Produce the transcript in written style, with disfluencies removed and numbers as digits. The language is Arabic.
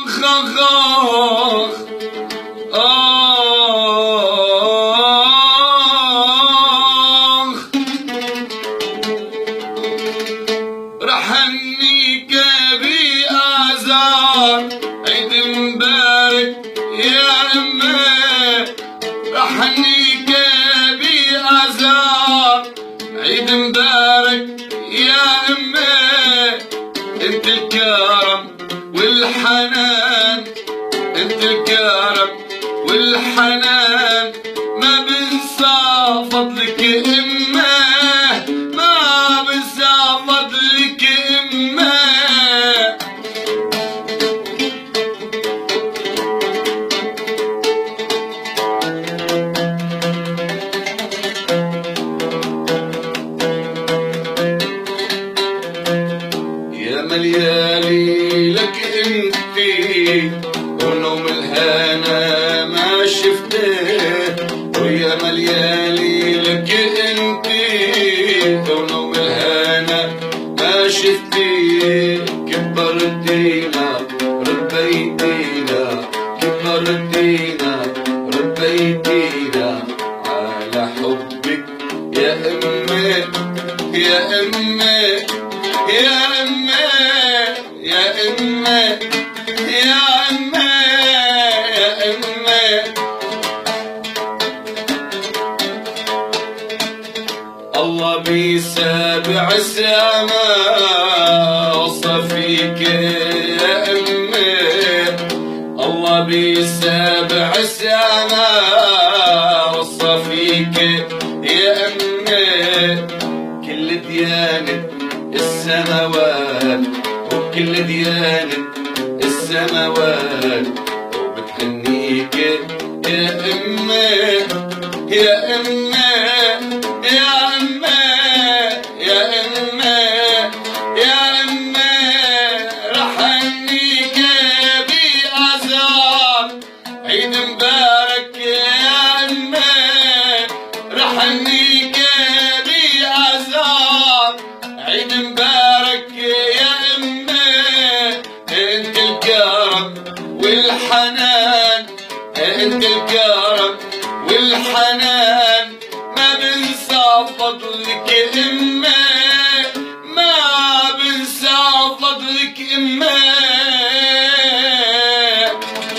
خخ رحنيك بآزار عيد مبارك يا أمه رحنيك بآزار عيد مبارك يا أمه انت الكرم والحنان انت الكرم والحنان ما بنسى فضلك امه ما بنسى فضلك امه يا مليالي لك انتي ونوم الهنا ما شفته ويا مليالي لك انتي ونوم الهنا ما شفتي كبرتينا ربيتينا كبرتينا ربيتينا على حبك يا امي يا امي يا امي يا امي يا امي يا امي الله بسابع السماء وصفيك يا امي الله بسابع السماء وصفيك يا امي كل ديانة السماوات وكل ديانة السماوات وبتهنيك يا امي يا امي يا امي يا امي يا امي رحنيك بأزار عيد مبارك يا امي رحنيك بأزار عيد مبارك يا امي انت الكرم والحنان انت الكرم والحنان ما بنسى فضلك